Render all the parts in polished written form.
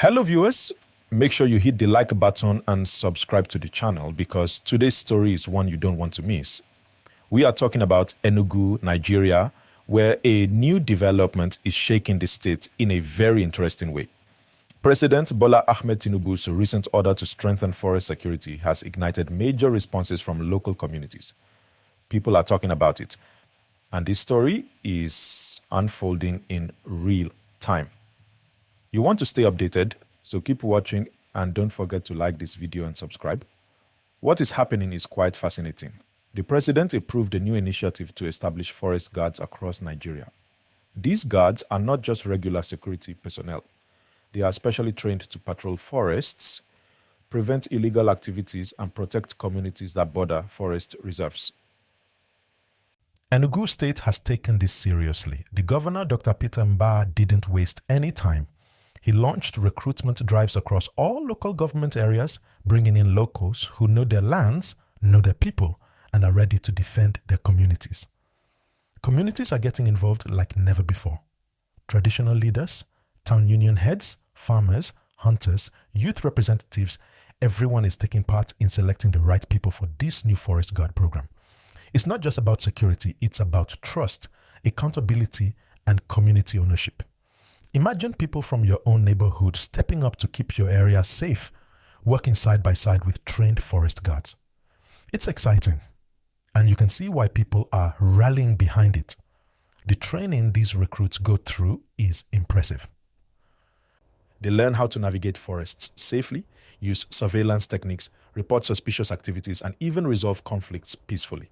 Hello viewers, make sure you hit the like button and subscribe to the channel because today's story is one you don't want to miss. We are talking about Enugu, Nigeria, where a new development is shaking the state in a very interesting way. President Bola Ahmed Tinubu's recent order to strengthen forest security has ignited major responses from local communities. People are talking about it, and this story is unfolding in real time. You want to stay updated, so keep watching and don't forget to like this video and subscribe. What is happening is quite fascinating. The president approved a new initiative to establish forest guards across Nigeria. These guards are not just regular security personnel. They are specially trained to patrol forests, prevent illegal activities, and protect communities that border forest reserves. Enugu State has taken this seriously. The governor, Dr. Peter Mbah, didn't waste any time. He launched recruitment drives across all local government areas, bringing in locals who know their lands, know their people, and are ready to defend their communities. Communities are getting involved like never before. Traditional leaders, town union heads, farmers, hunters, youth representatives, everyone is taking part in selecting the right people for this new forest guard program. It's not just about security, it's about trust, accountability, and community ownership. Imagine people from your own neighborhood stepping up to keep your area safe, working side by side with trained forest guards. It's exciting, and you can see why people are rallying behind it. The training these recruits go through is impressive. They learn how to navigate forests safely, use surveillance techniques, report suspicious activities, and even resolve conflicts peacefully.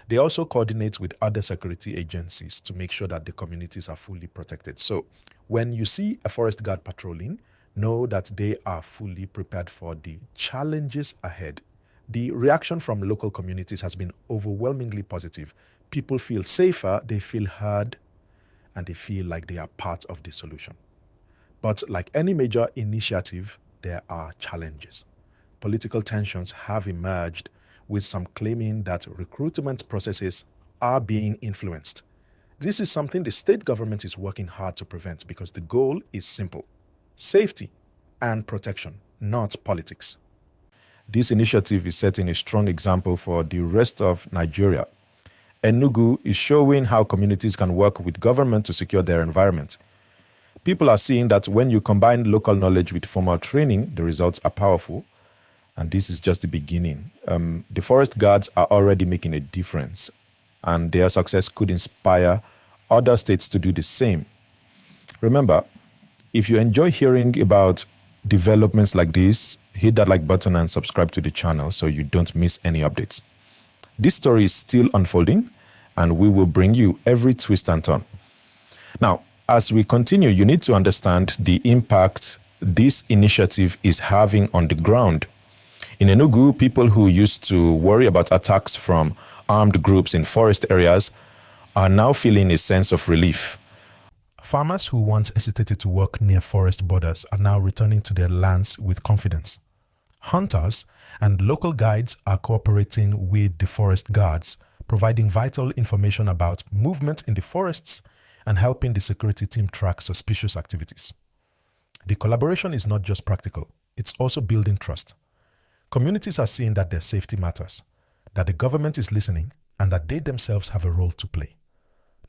They also coordinate with other security agencies to make sure that the communities are fully protected. So when you see a forest guard patrolling, know that they are fully prepared for the challenges ahead. The reaction from local communities has been overwhelmingly positive. People feel safer, they feel heard, and they feel like they are part of the solution. But like any major initiative, there are challenges. Political tensions have emerged, with some claiming that recruitment processes are being influenced. This is something the state government is working hard to prevent because the goal is simple: safety and protection, not politics. This initiative is setting a strong example for the rest of Nigeria. Enugu is showing how communities can work with government to secure their environment. People are seeing that when you combine local knowledge with formal training, the results are powerful. And this is just the beginning. The forest guards are already making a difference, and their success could inspire other states to do the same. Remember, if you enjoy hearing about developments like this, hit that like button and subscribe to the channel so you don't miss any updates. This story is still unfolding, and we will bring you every twist and turn. Now, as we continue, you need to understand the impact this initiative is having on the ground. In Enugu, people who used to worry about attacks from armed groups in forest areas are now feeling a sense of relief. Farmers who once hesitated to work near forest borders are now returning to their lands with confidence. Hunters and local guides are cooperating with the forest guards, providing vital information about movement in the forests and helping the security team track suspicious activities. The collaboration is not just practical, it's also building trust. Communities are seeing that their safety matters, that the government is listening, and that they themselves have a role to play.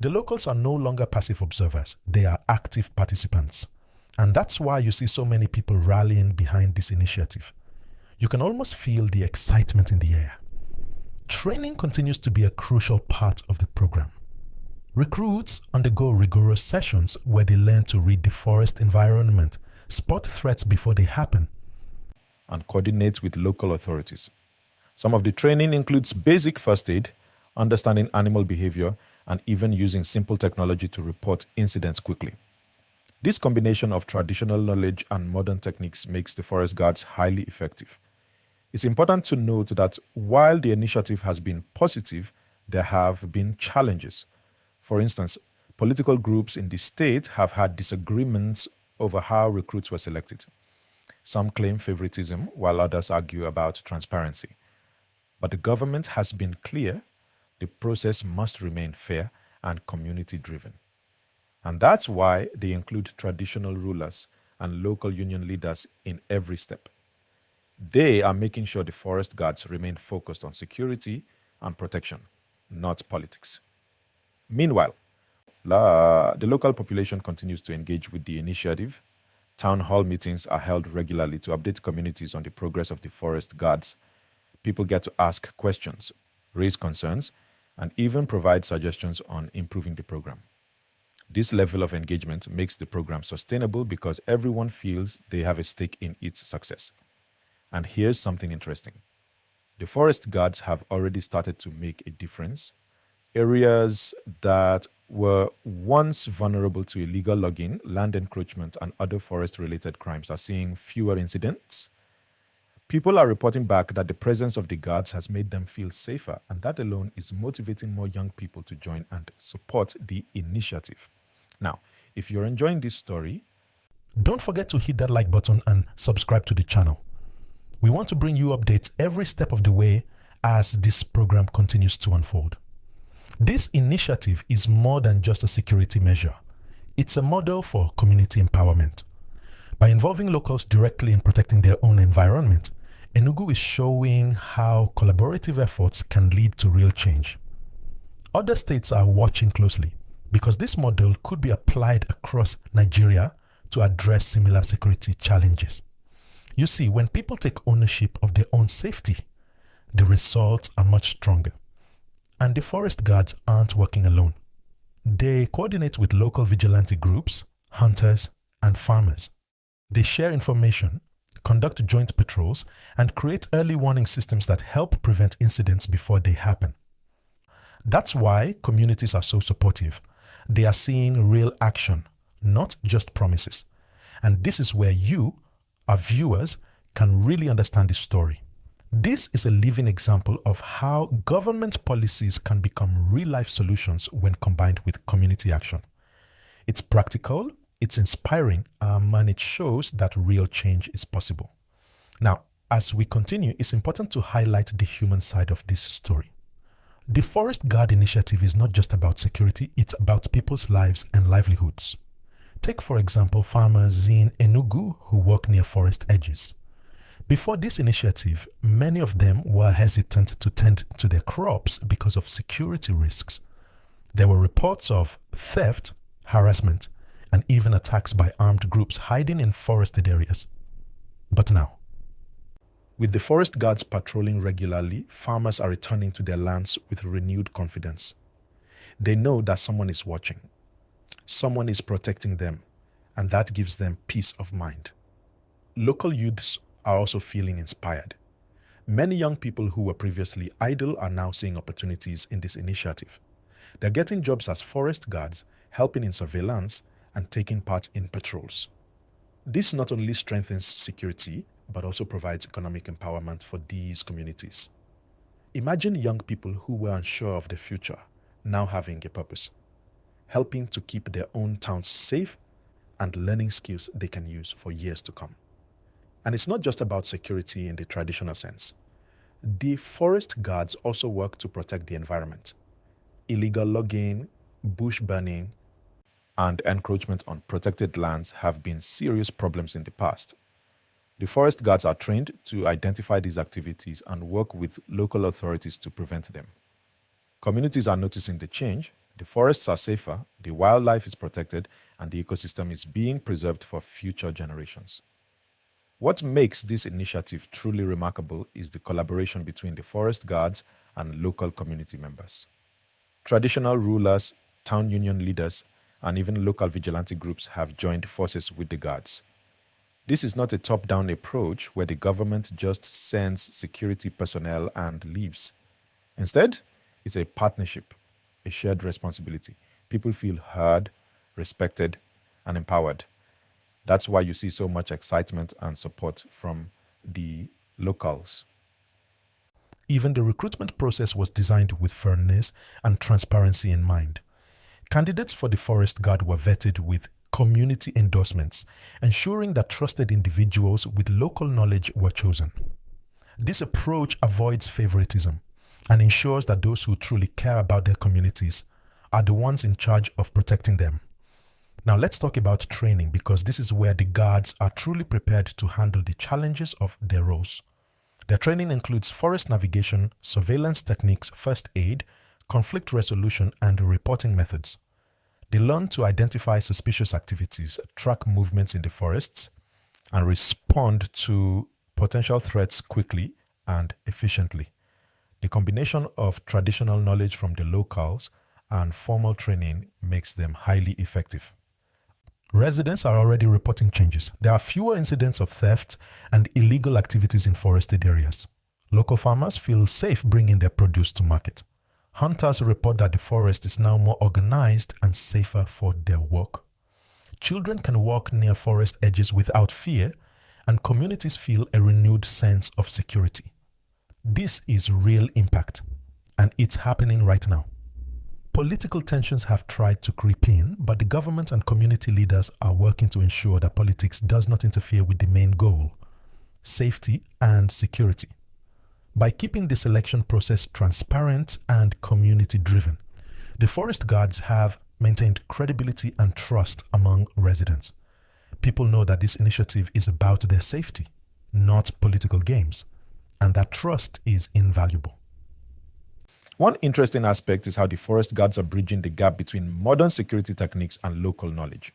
The locals are no longer passive observers, they are active participants. And that's why you see so many people rallying behind this initiative. You can almost feel the excitement in the air. Training continues to be a crucial part of the program. Recruits undergo rigorous sessions where they learn to read the forest environment, spot threats before they happen, and coordinate with local authorities. Some of the training includes basic first aid, understanding animal behavior, and even using simple technology to report incidents quickly. This combination of traditional knowledge and modern techniques makes the forest guards highly effective. It's important to note that while the initiative has been positive, there have been challenges. For instance, political groups in the state have had disagreements over how recruits were selected. Some claim favoritism, while others argue about transparency. But the government has been clear: the process must remain fair and community-driven. And that's why they include traditional rulers and local union leaders in every step. They are making sure the forest guards remain focused on security and protection, not politics. Meanwhile, the local population continues to engage with the initiative. Town hall meetings are held regularly to update communities on the progress of the forest guards. People get to ask questions, raise concerns, and even provide suggestions on improving the program. This level of engagement makes the program sustainable because everyone feels they have a stake in its success. And here's something interesting. The forest guards have already started to make a difference. Areas that were once vulnerable to illegal logging, land encroachment, and other forest-related crimes are seeing fewer incidents. People are reporting back that the presence of the guards has made them feel safer, and that alone is motivating more young people to join and support the initiative. Now, if you're enjoying this story, don't forget to hit that like button and subscribe to the channel. We want to bring you updates every step of the way as this program continues to unfold. This initiative is more than just a security measure. It's a model for community empowerment. By involving locals directly in protecting their own environment, Enugu is showing how collaborative efforts can lead to real change. Other states are watching closely because this model could be applied across Nigeria to address similar security challenges. You see, when people take ownership of their own safety, the results are much stronger. And the forest guards aren't working alone. They coordinate with local vigilante groups, hunters, and farmers. They share information, conduct joint patrols, and create early warning systems that help prevent incidents before they happen. That's why communities are so supportive. They are seeing real action, not just promises. And this is where you, our viewers, can really understand the story. This is a living example of how government policies can become real-life solutions when combined with community action. It's practical, it's inspiring, and it shows that real change is possible. Now, as we continue, it's important to highlight the human side of this story. The Forest Guard initiative is not just about security, it's about people's lives and livelihoods. Take, for example, farmers in Enugu who work near forest edges. Before this initiative, many of them were hesitant to tend to their crops because of security risks. There were reports of theft, harassment, and even attacks by armed groups hiding in forested areas. But now, with the forest guards patrolling regularly, farmers are returning to their lands with renewed confidence. They know that someone is watching. Someone is protecting them, and that gives them peace of mind. Local youths are also feeling inspired. Many young people who were previously idle are now seeing opportunities in this initiative. They're getting jobs as forest guards, helping in surveillance, and taking part in patrols. This not only strengthens security, but also provides economic empowerment for these communities. Imagine young people who were unsure of the future now having a purpose, helping to keep their own towns safe and learning skills they can use for years to come. And it's not just about security in the traditional sense. The forest guards also work to protect the environment. Illegal logging, bush burning, and encroachment on protected lands have been serious problems in the past. The forest guards are trained to identify these activities and work with local authorities to prevent them. Communities are noticing the change. The forests are safer, the wildlife is protected, and the ecosystem is being preserved for future generations. What makes this initiative truly remarkable is the collaboration between the forest guards and local community members. Traditional rulers, town union leaders, and even local vigilante groups have joined forces with the guards. This is not a top-down approach where the government just sends security personnel and leaves. Instead, it's a partnership, a shared responsibility. People feel heard, respected, and empowered. That's why you see so much excitement and support from the locals. Even the recruitment process was designed with fairness and transparency in mind. Candidates for the Forest Guard were vetted with community endorsements, ensuring that trusted individuals with local knowledge were chosen. This approach avoids favoritism and ensures that those who truly care about their communities are the ones in charge of protecting them. Now let's talk about training, because this is where the guards are truly prepared to handle the challenges of their roles. Their training includes forest navigation, surveillance techniques, first aid, conflict resolution, and reporting methods. They learn to identify suspicious activities, track movements in the forests, and respond to potential threats quickly and efficiently. The combination of traditional knowledge from the locals and formal training makes them highly effective. Residents are already reporting changes. There are fewer incidents of theft and illegal activities in forested areas. Local farmers feel safe bringing their produce to market. Hunters report that the forest is now more organized and safer for their work. Children can walk near forest edges without fear, and communities feel a renewed sense of security. This is real impact, and it's happening right now. Political tensions have tried to creep in, but the government and community leaders are working to ensure that politics does not interfere with the main goal: safety and security. By keeping the selection process transparent and community-driven, the forest guards have maintained credibility and trust among residents. People know that this initiative is about their safety, not political games, and that trust is invaluable. One interesting aspect is how the forest guards are bridging the gap between modern security techniques and local knowledge.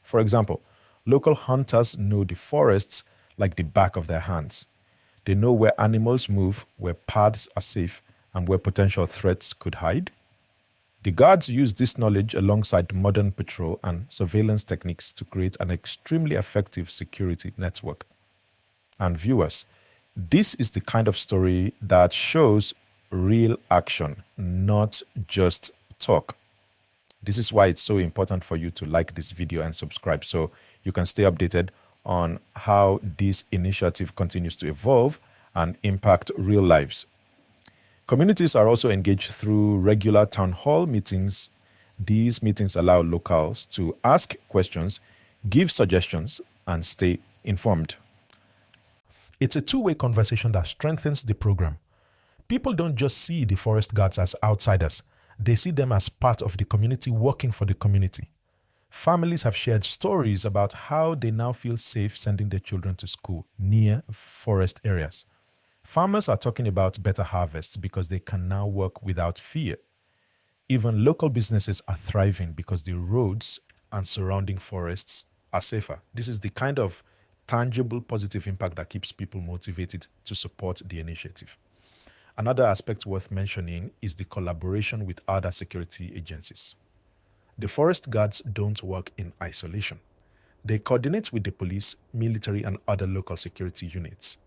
For example, local hunters know the forests like the back of their hands. They know where animals move, where paths are safe, and where potential threats could hide. The guards use this knowledge alongside modern patrol and surveillance techniques to create an extremely effective security network. And viewers, this is the kind of story that shows real action, not just talk. This is why it's so important for you to like this video and subscribe so you can stay updated on how this initiative continues to evolve and impact real lives. Communities are also engaged through regular town hall meetings. These meetings allow locals to ask questions, give suggestions, and stay informed. It's a two-way conversation that strengthens the program. People don't just see the forest guards as outsiders. They see them as part of the community working for the community. Families have shared stories about how they now feel safe sending their children to school near forest areas. Farmers are talking about better harvests because they can now work without fear. Even local businesses are thriving because the roads and surrounding forests are safer. This is the kind of tangible positive impact that keeps people motivated to support the initiative. Another aspect worth mentioning is the collaboration with other security agencies. The forest guards don't work in isolation. They coordinate with the police, military, and other local security units.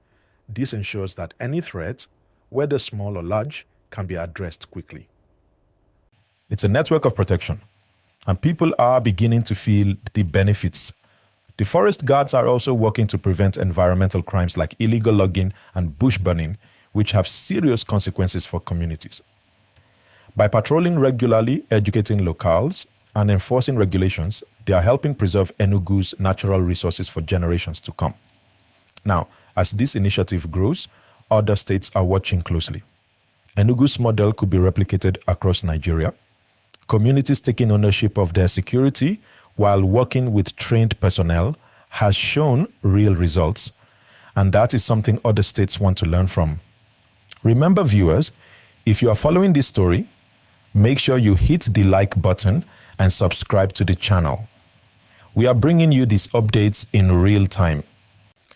This ensures that any threat, whether small or large, can be addressed quickly. It's a network of protection, and people are beginning to feel the benefits. The forest guards are also working to prevent environmental crimes like illegal logging and bush burning, which have serious consequences for communities. By patrolling regularly, educating locals, and enforcing regulations, they are helping preserve Enugu's natural resources for generations to come. Now, as this initiative grows, other states are watching closely. Enugu's model could be replicated across Nigeria. Communities taking ownership of their security while working with trained personnel has shown real results, and that is something other states want to learn from. Remember, viewers, if you are following this story, make sure you hit the like button and subscribe to the channel. We are bringing you these updates in real time,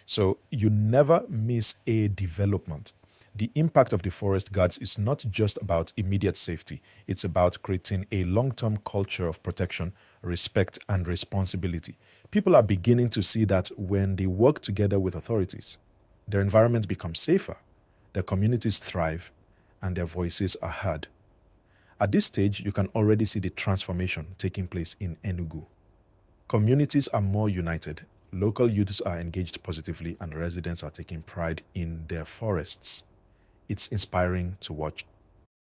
so you never miss a development. The impact of the forest guards is not just about immediate safety. It's about creating a long-term culture of protection, respect, and responsibility. People are beginning to see that when they work together with authorities, their environments become safer, their communities thrive, and their voices are heard. At this stage, you can already see the transformation taking place in Enugu. Communities are more united, local youths are engaged positively, and residents are taking pride in their forests. It's inspiring to watch.